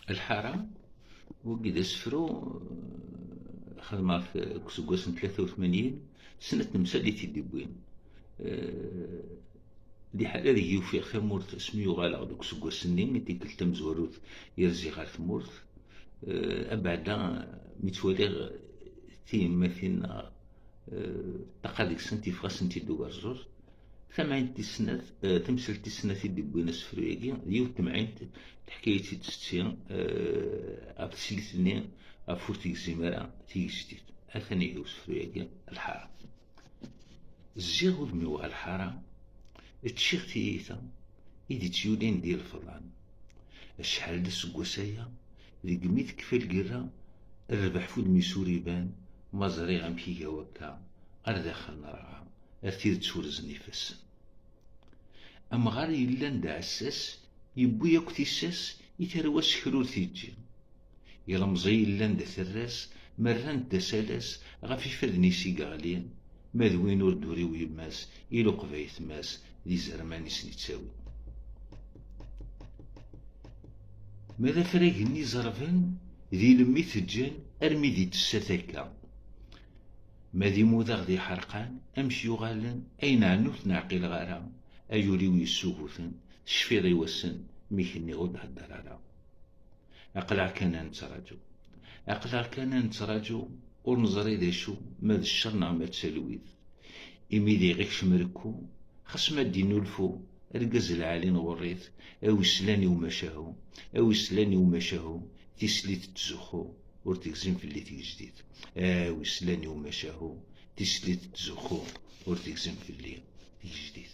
الحارة وقيد اسفرو خدمة في كسوكاس 83 سنة نمسا اللي تيدي بوين دي حالة دي يوفي ثمورت سميو غالا دوك سكواس النين ديك التمزوروت يرزي غار ثمورت أبعدا ميتوالي تيماثين تقاليك سنتي فغا سنتي دو غرزور ثمانين تسنات تمثل تسنات دي بوين سفريكي ديو تمعين الحكاية تستيان أبسليت النين أفورتيك زمارة تيجي جديد أثني يو سفريكي الحارة الزيغ ودميو الحارة تشيغ تيتا إيدي تيولين ديال الفضان شحال دا سكواسايا ديك ميت كفا القرا الربح فود ميسوري بان مزري غمكي وكا أرداخل نراها أرتير تسورز نفس أما غار يلان دا عساس يبو ياك تيساس يترواس كرور تيجي يلمزي يلان دا ثراس مران دا سالاس غافي فدني سيقالين ماذوين وردوري ويماس إلو قبايت ماس دي زرماني سنيتساوي ماذا فراقني زرفان ذي لمي تجان أرمي ذي تساتاكا ماذي موذاغ ذي حرقان أمشي يغالن أين عنوث نعقل غارا أيولي ويسوغوثن شفيضي وسن ميكني غود هالدرارا أقلع كان نتراجو أقلع كان نتراجو ونظري ذي شو ماذا الشر نعمة تسلويذ إمي ذي غيكش مركو خاص ما دينو الفو رقز العالي نغريت أو سلاني ومشاهو أو سلاني ومشاهو تسليت تزخو ورتكزين في اللي تجديد أو سلاني ومشاهو تسليت تزخو ورتكزين في اللي تجديد